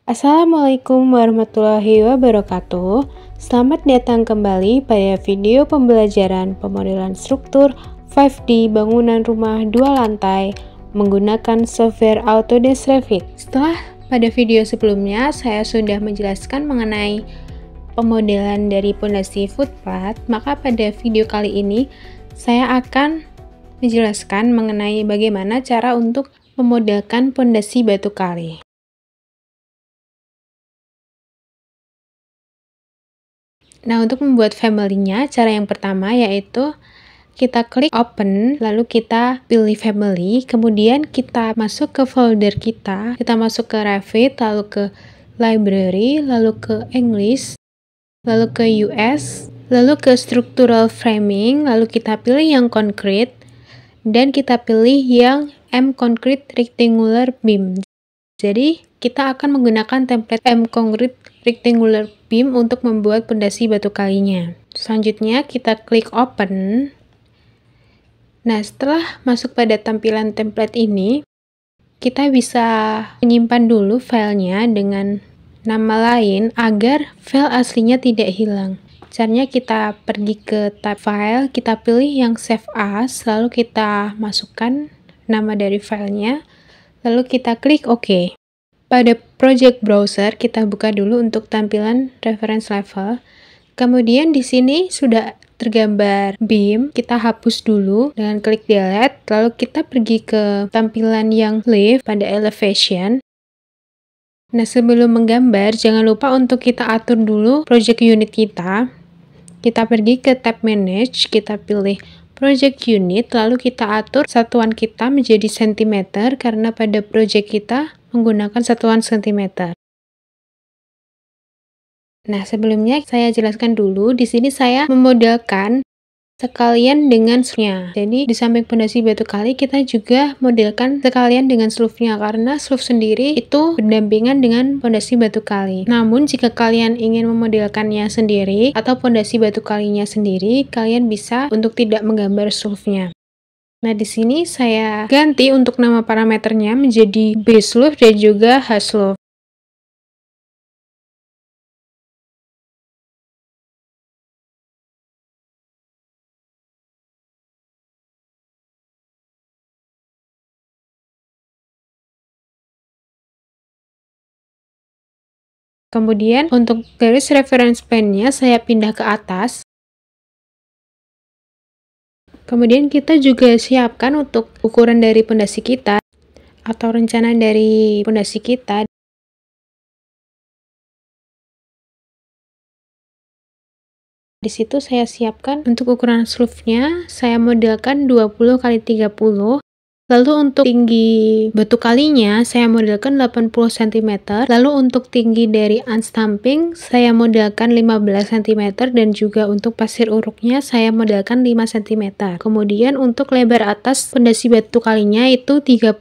Assalamualaikum warahmatullahi wabarakatuh. Selamat datang kembali pada video pembelajaran pemodelan struktur 5D bangunan rumah 2 lantai menggunakan software Autodesk Revit. Setelah pada video sebelumnya saya sudah menjelaskan mengenai pemodelan dari pondasi footpath, maka pada video kali ini saya akan menjelaskan mengenai bagaimana cara untuk memodelkan pondasi batu kali. Nah, untuk membuat family-nya, cara yang pertama yaitu kita klik open, lalu kita pilih family, kemudian kita masuk ke folder kita masuk ke Revit, lalu ke library, lalu ke English, lalu ke US, lalu ke structural framing, lalu kita pilih yang concrete, dan kita pilih yang M concrete rectangular beam. Jadi, kita akan menggunakan template M concrete rectangular beam untuk membuat pondasi batu kalinya. Selanjutnya, kita klik open. Nah, setelah masuk pada tampilan template ini, kita bisa menyimpan dulu filenya dengan nama lain agar file aslinya tidak hilang. Caranya kita pergi ke tab file, kita pilih yang save as, lalu kita masukkan nama dari filenya, lalu kita klik OK. Pada project browser, kita buka dulu untuk tampilan reference level. Kemudian di sini sudah tergambar beam, kita hapus dulu dengan klik delete, lalu kita pergi ke tampilan yang lift pada elevation. Nah, sebelum menggambar, jangan lupa untuk kita atur dulu project unit kita. Kita pergi ke tab manage, kita pilih project unit, lalu kita atur satuan kita menjadi cm karena pada project kita menggunakan satuan cm. Nah, sebelumnya saya jelaskan dulu, di sini saya memodelkan sekalian dengan slope-nya. Jadi, di samping pondasi batu kali, kita juga modelkan sekalian dengan slope-nya, karena slope sendiri itu berdampingan dengan pondasi batu kali. Namun, jika kalian ingin memodelkannya sendiri, atau pondasi batu kalinya sendiri, kalian bisa untuk tidak menggambar slope-nya. Nah, di sini saya ganti untuk nama parameternya menjadi base slope dan juga H slope. Kemudian untuk garis reference plane-nya saya pindah ke atas. Kemudian kita juga siapkan untuk ukuran dari pondasi kita atau rencana dari pondasi kita. Di situ saya siapkan untuk ukuran slope-nya, saya modelkan 20 x 30. Lalu untuk tinggi batu kalinya saya modelkan 80 cm. Lalu untuk tinggi dari unstamping saya modelkan 15 cm dan juga untuk pasir uruknya saya modelkan 5 cm. Kemudian untuk lebar atas pondasi batu kalinya itu 30.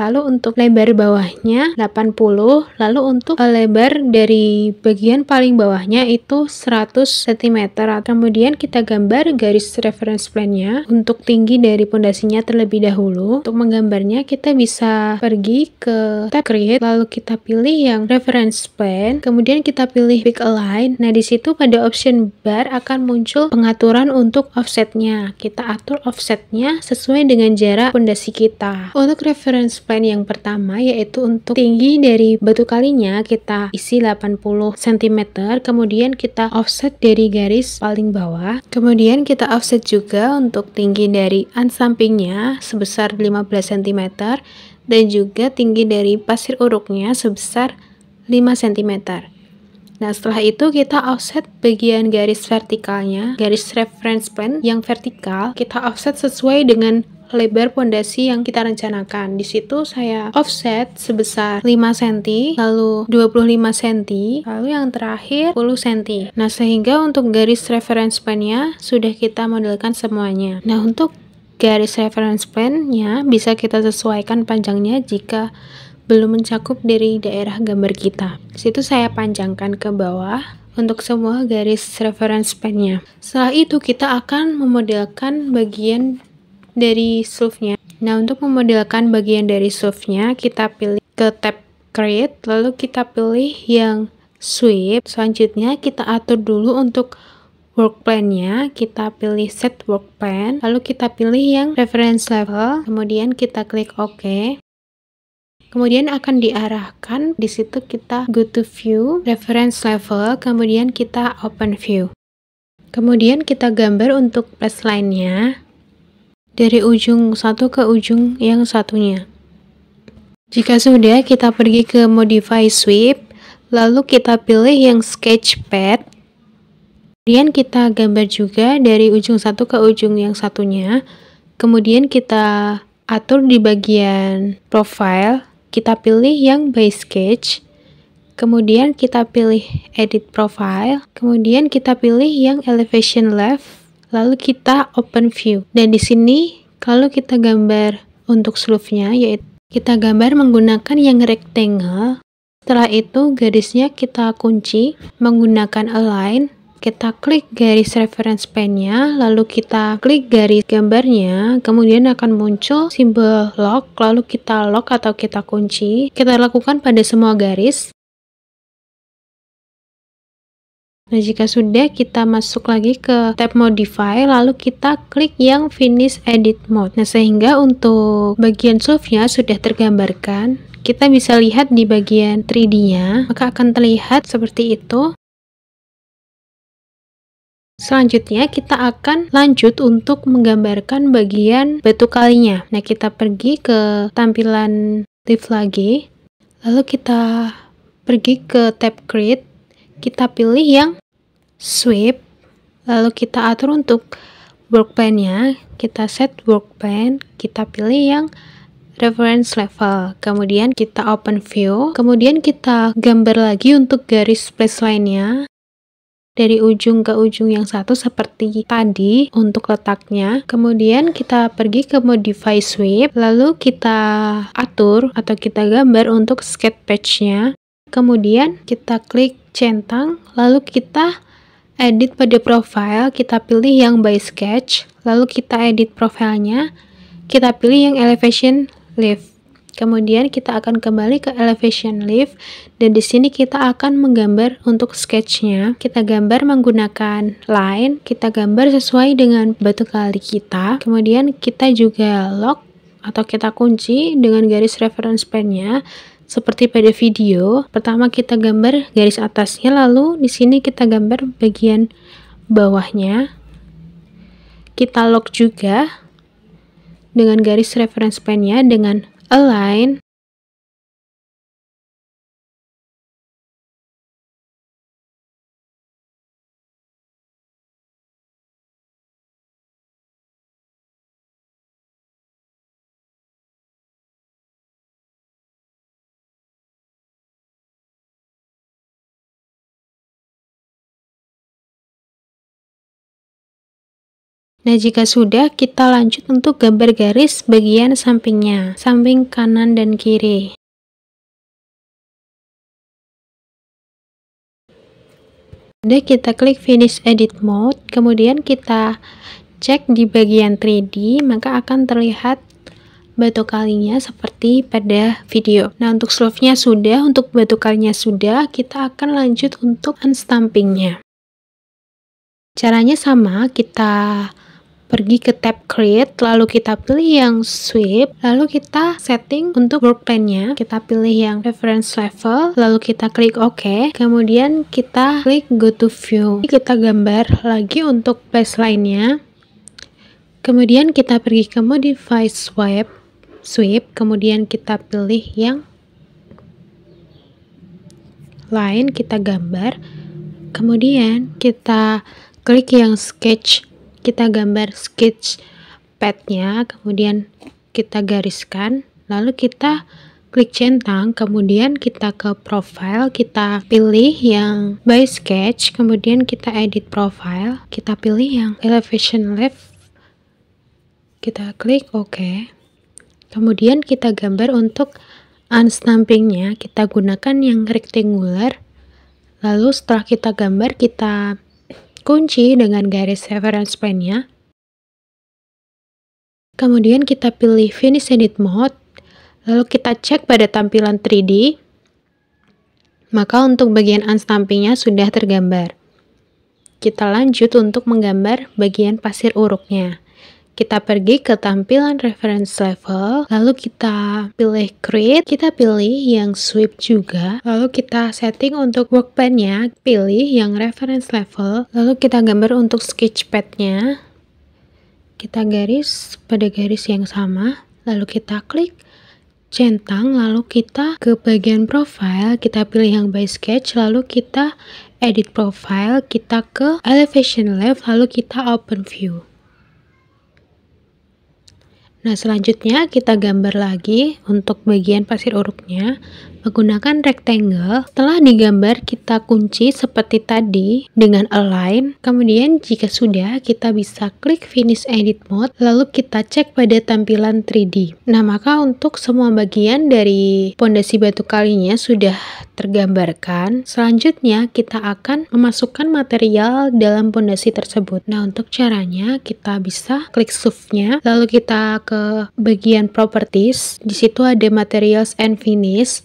Lalu untuk lebar bawahnya 80. Lalu untuk lebar dari bagian paling bawahnya itu 100 cm. Kemudian kita gambar garis reference plane-nya untuk tinggi dari pondasinya terlebih dahulu. Untuk menggambarnya kita bisa pergi ke tab create, lalu kita pilih yang reference plane, kemudian kita pilih pick align. Nah, di situ pada option bar akan muncul pengaturan untuk offsetnya. Kita atur offsetnya sesuai dengan jarak pondasi kita. Untuk reference plane yang pertama yaitu untuk tinggi dari batu kalinya kita isi 80 cm, kemudian kita offset dari garis paling bawah. Kemudian kita offset juga untuk tinggi dari unstampingnya sebesar 15 cm dan juga tinggi dari pasir uruknya sebesar 5 cm. Nah, setelah itu kita offset bagian garis vertikalnya, garis reference plane yang vertikal, kita offset sesuai dengan lebar pondasi yang kita rencanakan. Di situ saya offset sebesar 5 cm, lalu 25 cm, lalu yang terakhir 10 cm. Nah, sehingga untuk garis reference plane-nya sudah kita modelkan semuanya. Nah, untuk garis reference plane-nya bisa kita sesuaikan panjangnya jika belum mencakup dari daerah gambar kita. Di situ saya panjangkan ke bawah untuk semua garis reference plane-nya. Setelah itu kita akan memodelkan bagian dari slope-nya. Nah, untuk memodelkan bagian dari slope-nya kita pilih ke tab create, lalu kita pilih yang sweep. Selanjutnya kita atur dulu untuk work plan-nya, kita pilih set work plan, lalu kita pilih yang reference level, kemudian kita klik OK. Kemudian akan diarahkan, di situ kita go to view, reference level, kemudian kita open view. Kemudian kita gambar untuk baseline-nya dari ujung satu ke ujung yang satunya. Jika sudah, kita pergi ke modify sweep, lalu kita pilih yang sketch pad. Kemudian kita gambar juga dari ujung satu ke ujung yang satunya. Kemudian kita atur di bagian profile, kita pilih yang by sketch. Kemudian kita pilih edit profile. Kemudian kita pilih yang elevation left. Lalu kita open view. Dan di sini kalau kita gambar untuk slope-nya, yaitu kita gambar menggunakan yang rectangle. Setelah itu garisnya kita kunci menggunakan align. Kita klik garis reference pen-nya, lalu kita klik garis gambarnya, kemudian akan muncul simbol lock, lalu kita lock atau kita kunci. Kita lakukan pada semua garis. Nah, jika sudah, kita masuk lagi ke tab modify, lalu kita klik yang finish edit mode. Nah, sehingga untuk bagian solve-nya sudah tergambarkan. Kita bisa lihat di bagian 3D-nya, maka akan terlihat seperti itu. Selanjutnya kita akan lanjut untuk menggambarkan bagian batu kalinya. Nah, kita pergi ke tampilan lift lagi, lalu kita pergi ke tab create, kita pilih yang sweep, lalu kita atur untuk work plan-nya, kita set work plan, kita pilih yang reference level, kemudian kita open view, kemudian kita gambar lagi untuk garis baseline-nya dari ujung ke ujung yang satu seperti tadi untuk letaknya. Kemudian kita pergi ke modify sweep, lalu kita atur atau kita gambar untuk sketch patch-nya. Kemudian kita klik centang, lalu kita edit pada profile, kita pilih yang by sketch, lalu kita edit profilnya, kita pilih yang elevation lift. Kemudian kita akan kembali ke elevation lift, dan di sini kita akan menggambar untuk sketchnya. Kita gambar menggunakan line, kita gambar sesuai dengan batu kali kita. Kemudian kita juga lock atau kita kunci dengan garis reference pen-nya seperti pada video. Pertama kita gambar garis atasnya, lalu di sini kita gambar bagian bawahnya. Kita lock juga dengan garis reference pen-nya dengan align. Nah, jika sudah, kita lanjut untuk gambar garis bagian sampingnya, samping kanan dan kiri. Sudah, kita klik finish edit mode, kemudian kita cek di bagian 3D, maka akan terlihat batu kalinya seperti pada video. Nah, untuk slope-nya sudah, untuk batu kalinya sudah, kita akan lanjut untuk unstamping-nya. Caranya sama, kita pergi ke tab create, lalu kita pilih yang sweep, lalu kita setting untuk work plan-nya, kita pilih yang reference level, lalu kita klik OK, kemudian kita klik go to view, kita gambar lagi untuk baseline-nya, kemudian kita pergi ke modify sweep, kemudian kita pilih yang line, kita gambar, kemudian kita klik yang sketch, kita gambar sketch pad-nya, kemudian kita gariskan, lalu kita klik centang, kemudian kita ke profile, kita pilih yang by sketch, kemudian kita edit profile, kita pilih yang elevation left, kita klik OK, kemudian kita gambar untuk unstamping-nya, kita gunakan yang rectangular, lalu setelah kita gambar, kita kunci dengan garis reference pen-nya. Kemudian kita pilih finish edit mode, lalu kita cek pada tampilan 3D. Maka untuk bagian unstampingnya sudah tergambar. Kita lanjut untuk menggambar bagian pasir uruknya. Kita pergi ke tampilan reference level, lalu kita pilih create, kita pilih yang sweep juga, lalu kita setting untuk workbench-nya, pilih yang reference level, lalu kita gambar untuk sketchpad-nya, kita garis pada garis yang sama, lalu kita klik centang, lalu kita ke bagian profile, kita pilih yang by sketch, lalu kita edit profile, kita ke elevation left, lalu kita open view. Nah, selanjutnya kita gambar lagi untuk bagian pasir uruknya menggunakan rectangle. Setelah digambar, kita kunci seperti tadi dengan align. Kemudian jika sudah, kita bisa klik finish edit mode, lalu kita cek pada tampilan 3D. Nah, maka untuk semua bagian dari pondasi batu kalinya sudah tergambarkan. Selanjutnya, kita akan memasukkan material dalam pondasi tersebut. Nah, untuk caranya kita bisa klik source-nya, lalu kita ke bagian properties. Di situ ada materials and finish.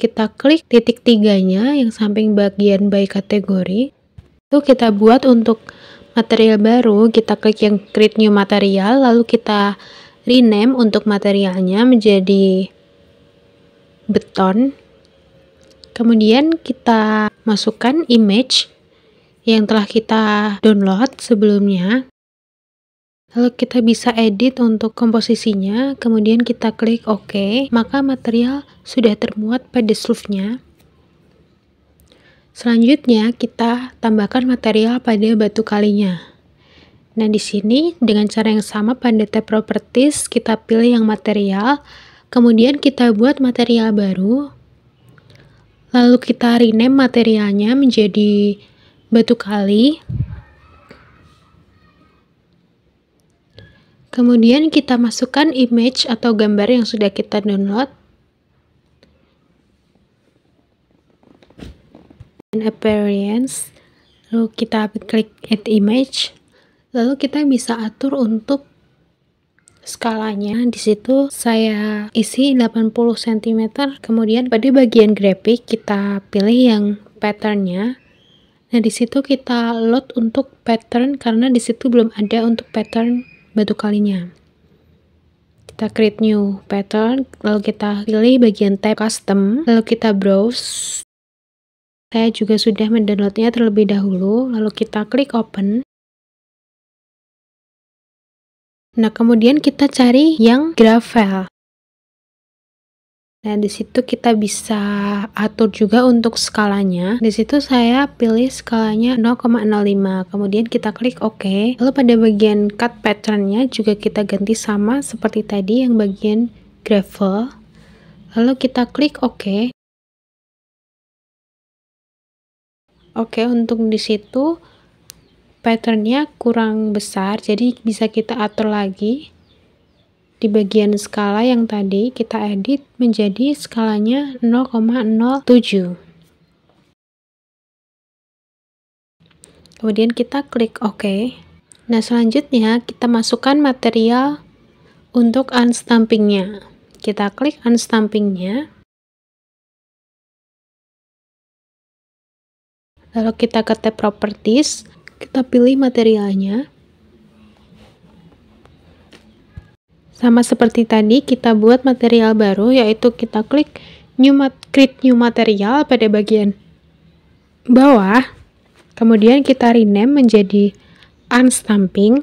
Kita klik titik tiganya yang samping bagian by kategori. Itu kita buat untuk material baru, kita klik yang create new material, lalu kita rename untuk materialnya menjadi beton. Kemudian kita masukkan image yang telah kita download sebelumnya. Lalu kita bisa edit untuk komposisinya, kemudian kita klik OK, maka material sudah termuat pada slough-nya. Selanjutnya kita tambahkan material pada batu kalinya. Nah, di sini dengan cara yang sama pada tab properties kita pilih yang material, kemudian kita buat material baru. Lalu kita rename materialnya menjadi batu kali. Kemudian kita masukkan image atau gambar yang sudah kita download. Dan appearance. Lalu kita klik add image. Lalu kita bisa atur untuk skalanya. Di situ saya isi 80 cm. Kemudian pada bagian grafik kita pilih yang patternnya. Nah, di situ kita load untuk pattern karena di situ belum ada untuk pattern batu kalinya. Kita create new pattern, lalu kita pilih bagian tab custom, lalu kita browse. Saya juga sudah mendownloadnya terlebih dahulu, lalu kita klik open. Nah, kemudian kita cari yang gravel. Nah, di situ kita bisa atur juga untuk skalanya. Di situ saya pilih skalanya 0,05. Kemudian kita klik OK. Lalu pada bagian cut patternnya juga kita ganti sama seperti tadi yang bagian gravel. Lalu kita klik OK. Oke, untuk di situ patternnya kurang besar, jadi bisa kita atur lagi. Di bagian skala yang tadi kita edit menjadi skalanya 0,07. Kemudian kita klik OK. Nah, selanjutnya kita masukkan material untuk unstampingnya. Kita klik unstampingnya. Lalu kita ke tab properties, kita pilih materialnya. Sama seperti tadi, kita buat material baru, yaitu kita klik create new material pada bagian bawah. Kemudian kita rename menjadi unstamping.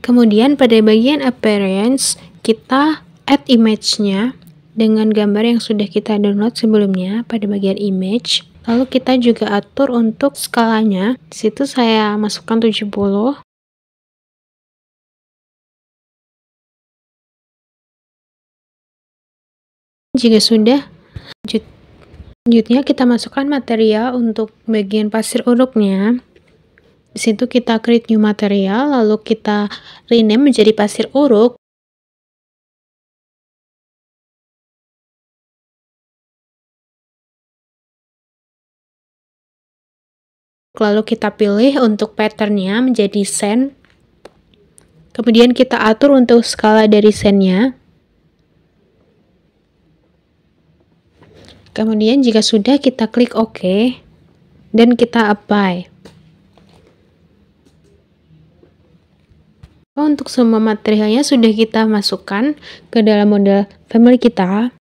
Kemudian pada bagian appearance, kita add image-nya dengan gambar yang sudah kita download sebelumnya pada bagian image. Lalu kita juga atur untuk skalanya. Di situ saya masukkan 70. Jika sudah, selanjutnya kita masukkan material untuk bagian pasir uruknya. Di situ kita create new material, lalu kita rename menjadi pasir uruk. Lalu kita pilih untuk patternnya menjadi sand. Kemudian kita atur untuk skala dari sandnya. Kemudian jika sudah, kita klik OK dan kita apply. Untuk semua materialnya sudah kita masukkan ke dalam model family kita.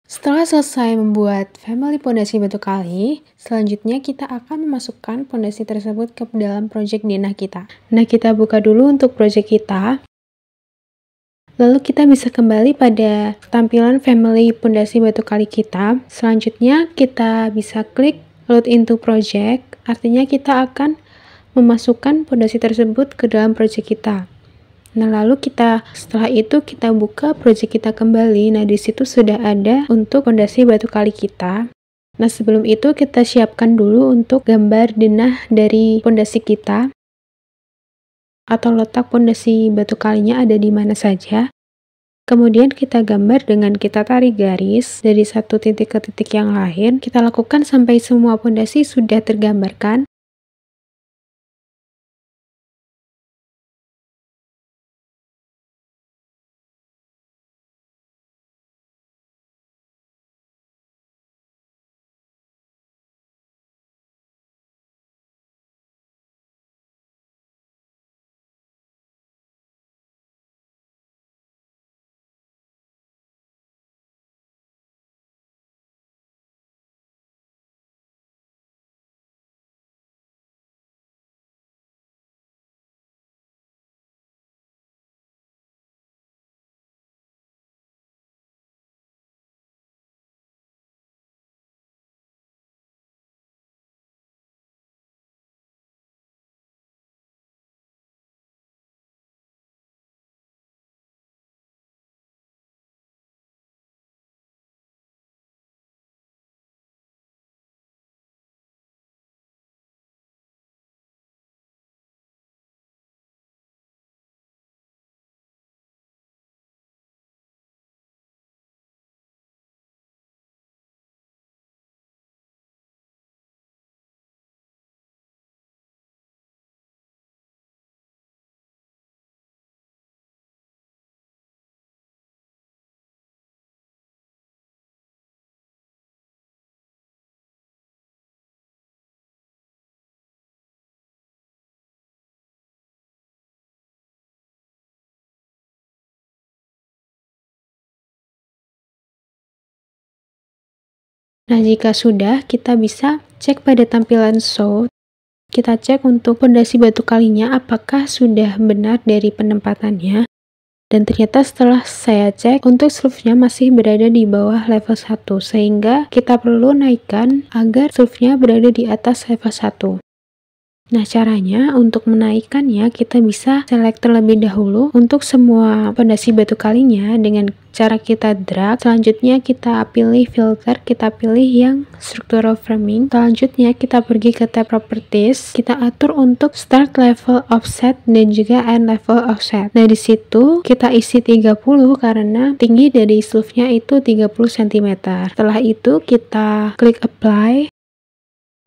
Setelah selesai membuat family pondasi batu kali, selanjutnya kita akan memasukkan pondasi tersebut ke dalam project denah kita. Nah, kita buka dulu untuk project kita. Lalu kita bisa kembali pada tampilan family pondasi batu kali kita. Selanjutnya kita bisa klik load into project, artinya kita akan memasukkan pondasi tersebut ke dalam project kita. Nah, lalu setelah itu kita buka project kita kembali. Nah, di situ sudah ada untuk pondasi batu kali kita. Nah, sebelum itu kita siapkan dulu untuk gambar denah dari pondasi kita, atau letak pondasi batu kalinya ada di mana saja. Kemudian kita gambar dengan kita tarik garis dari satu titik ke titik yang lain. Kita lakukan sampai semua pondasi sudah tergambarkan. Nah, jika sudah, kita bisa cek pada tampilan show. Kita cek untuk pondasi batu kalinya apakah sudah benar dari penempatannya. Dan ternyata setelah saya cek, untuk slope-nya masih berada di bawah level 1, sehingga kita perlu naikkan agar slope-nya berada di atas level 1. Nah, caranya untuk menaikkannya kita bisa select terlebih dahulu untuk semua pondasi batu kalinya dengan cara kita drag. Selanjutnya kita pilih filter, kita pilih yang structural framing. Selanjutnya kita pergi ke tab properties, kita atur untuk start level offset dan juga end level offset. Nah, di situ kita isi 30 karena tinggi dari slope-nya itu 30 cm. Setelah itu kita klik apply.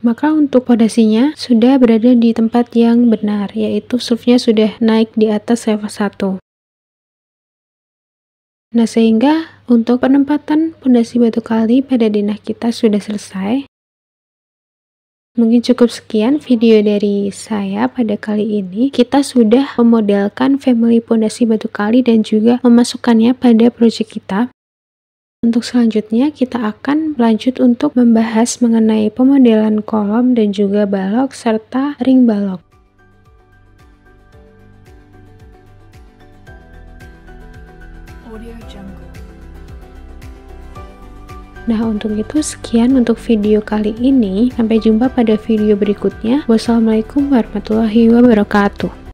Maka untuk pondasinya sudah berada di tempat yang benar, yaitu slope-nya sudah naik di atas level 1. Nah, sehingga untuk penempatan pondasi batu kali pada denah kita sudah selesai. Mungkin cukup sekian video dari saya pada kali ini. Kita sudah memodelkan family pondasi batu kali dan juga memasukkannya pada project kita. Untuk selanjutnya kita akan lanjut untuk membahas mengenai pemodelan kolom dan juga balok serta ring balok. Nah, untuk itu sekian untuk video kali ini. Sampai jumpa pada video berikutnya. Wassalamualaikum warahmatullahi wabarakatuh.